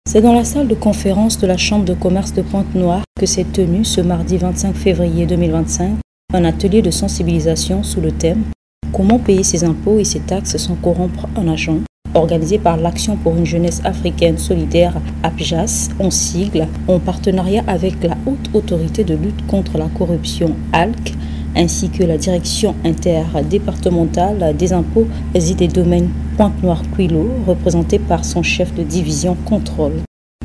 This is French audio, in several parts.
C'est dans la salle de conférence de la Chambre de commerce de Pointe-Noire que s'est tenu ce mardi 25 février 2025 un atelier de sensibilisation sous le thème « Comment payer ses impôts et ses taxes sans corrompre un agent ?» organisé par l'Action pour une jeunesse africaine solidaire APJAS, en sigle, en partenariat avec la Haute Autorité de lutte contre la corruption ALC, ainsi que la Direction interdépartementale des impôts et des domaines Pointe-Noire-Quilo, représentée par son chef de division contrôle.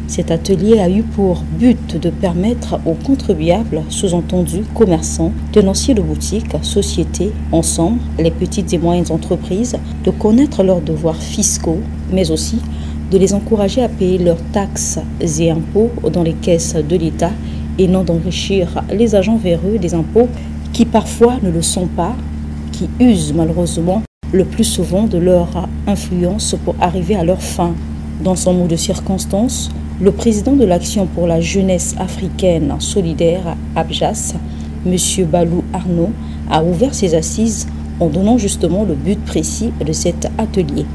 Cet atelier a eu pour but de permettre aux contribuables, sous-entendu commerçants, tenanciers de boutiques, sociétés, ensemble, les petites et moyennes entreprises, de connaître leurs devoirs fiscaux, mais aussi de les encourager à payer leurs taxes et impôts dans les caisses de l'État et non d'enrichir les agents véreux des impôts qui parfois ne le sont pas, qui usent malheureusement le plus souvent de leur influence pour arriver à leur fin. Dans son mot de circonstance, le président de l'Action pour la jeunesse africaine solidaire APJAS, M. Balou Arnaud, a ouvert ses assises en donnant justement le but précis de cet atelier.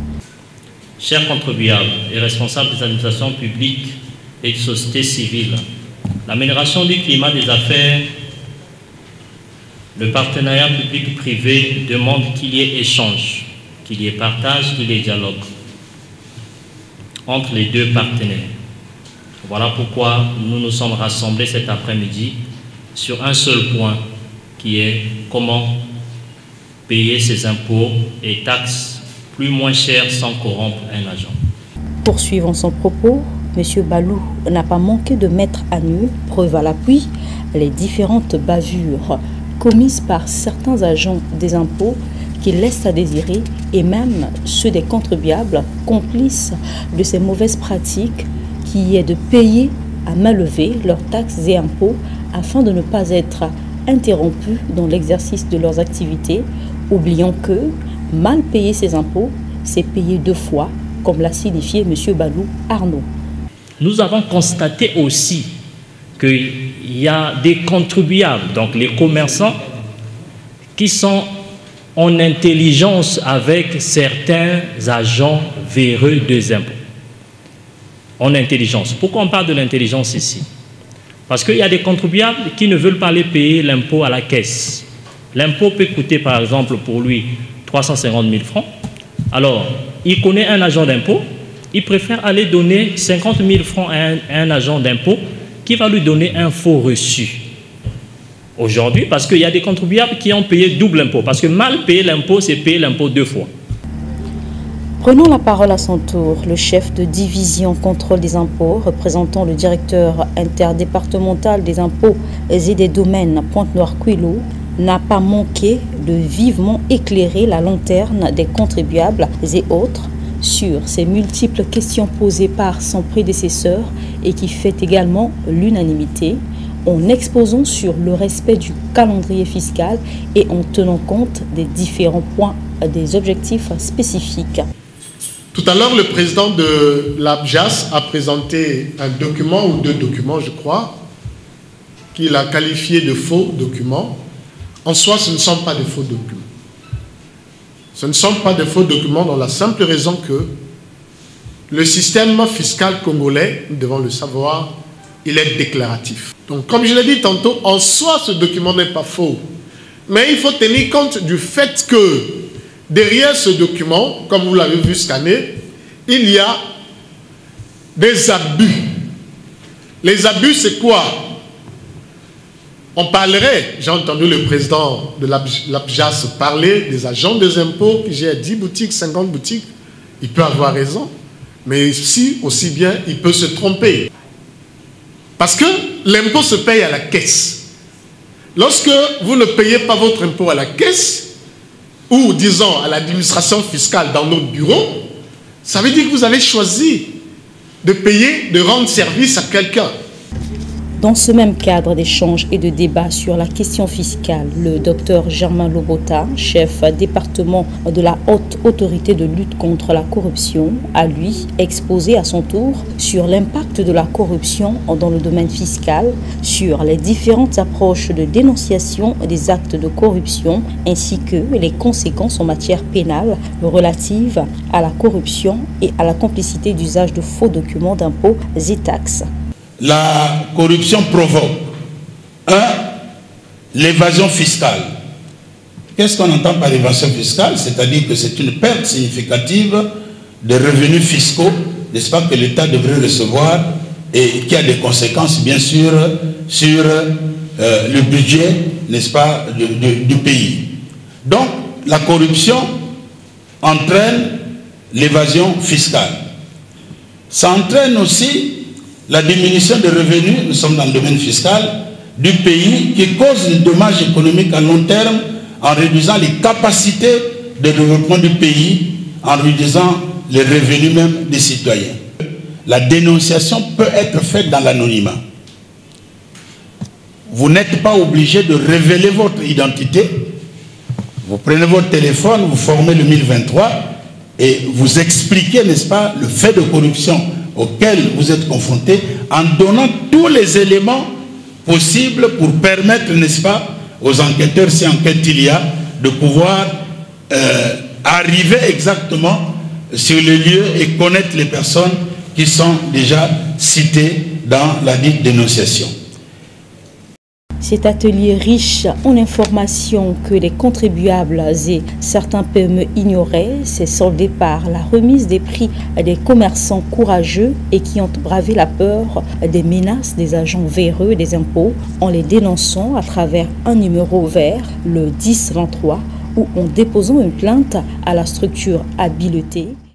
Chers contribuables et responsables des administrations publiques et de société civile, l'amélioration du climat des affaires, le partenariat public-privé demande qu'il y ait échange, qu'il y ait partage, qu'il y ait dialogue entre les deux partenaires. Voilà pourquoi nous nous sommes rassemblés cet après-midi sur un seul point qui est comment payer ses impôts et taxes plus moins chers sans corrompre un agent. Poursuivant son propos, M. Balou n'a pas manqué de mettre à nu, preuve à l'appui, les différentes bavures commises par certains agents des impôts qui laissent à désirer et même ceux des contribuables complices de ces mauvaises pratiques qui est de payer à main levée leurs taxes et impôts afin de ne pas être interrompus dans l'exercice de leurs activités, oubliant que mal payer ses impôts, c'est payer deux fois, comme l'a signifié M. Balou Arnaud. Nous avons constaté aussi qu'il y a des contribuables, donc les commerçants, qui sont en intelligence avec certains agents véreux des impôts. En intelligence. Pourquoi on parle de l'intelligence ici? Parce qu'il y a des contribuables qui ne veulent pas aller payer l'impôt à la caisse. L'impôt peut coûter par exemple pour lui 350 000 francs. Alors, il connaît un agent d'impôt, il préfère aller donner 50 000 francs à un agent d'impôt qui va lui donner un faux reçu. Aujourd'hui, parce qu'il y a des contribuables qui ont payé double impôt. Parce que mal payer l'impôt, c'est payer l'impôt deux fois. Prenons la parole à son tour, le chef de division contrôle des impôts, représentant le directeur interdépartemental des impôts et des domaines Pointe-Noire-Quilo, n'a pas manqué de vivement éclairer la lanterne des contribuables et autres sur ces multiples questions posées par son prédécesseur et qui fait également l'unanimité, en exposant sur le respect du calendrier fiscal et en tenant compte des différents points des objectifs spécifiques. Tout à l'heure, le président de l'APJAS a présenté un document ou deux documents, je crois, qu'il a qualifié de faux documents. En soi, ce ne sont pas de faux documents. Ce ne sont pas de faux documents dans la simple raison que le système fiscal congolais, nous devons le savoir, il est déclaratif. Donc, comme je l'ai dit tantôt, en soi, ce document n'est pas faux. Mais il faut tenir compte du fait que derrière ce document, comme vous l'avez vu scanner, il y a des abus. Les abus, c'est quoi? On parlerait, j'ai entendu le président de l'APJAS parler des agents des impôts qui gèrent 10 boutiques, 50 boutiques. Il peut avoir raison, mais si aussi bien, il peut se tromper. Parce que l'impôt se paye à la caisse. Lorsque vous ne payez pas votre impôt à la caisse, ou disons à l'administration fiscale dans notre bureau, ça veut dire que vous avez choisi de payer, de rendre service à quelqu'un. Dans ce même cadre d'échange et de débat sur la question fiscale, le docteur Germain Lobota, chef département de la Haute Autorité de lutte contre la corruption, a lui exposé à son tour sur l'impact de la corruption dans le domaine fiscal, sur les différentes approches de dénonciation des actes de corruption ainsi que les conséquences en matière pénale relatives à la corruption et à la complicité d'usage de faux documents d'impôts et taxes. La corruption provoque, 1. L'évasion fiscale. Qu'est-ce qu'on entend par évasion fiscale? C'est-à-dire que c'est une perte significative de revenus fiscaux, n'est-ce pas, que l'État devrait recevoir et qui a des conséquences, bien sûr, sur le budget, n'est-ce pas, du pays. Donc, la corruption entraîne l'évasion fiscale. Ça entraîne aussi la diminution des revenus, nous sommes dans le domaine fiscal, du pays qui cause un dommage économique à long terme en réduisant les capacités de développement du pays, en réduisant les revenus même des citoyens. La dénonciation peut être faite dans l'anonymat. Vous n'êtes pas obligé de révéler votre identité. Vous prenez votre téléphone, vous formez le 1023 et vous expliquez, n'est-ce pas, le fait de corruption auquel vous êtes confronté en donnant tous les éléments possibles pour permettre, n'est-ce pas, aux enquêteurs, si enquête il y a, de pouvoir arriver exactement sur le lieu et connaître les personnes qui sont déjà citées dans la dite dénonciation. Cet atelier riche en informations que les contribuables et certains PME ignoraient s'est soldé par la remise des prix des commerçants courageux et qui ont bravé la peur des menaces des agents véreux des impôts en les dénonçant à travers un numéro vert, le 1023, ou en déposant une plainte à la structure habilitée.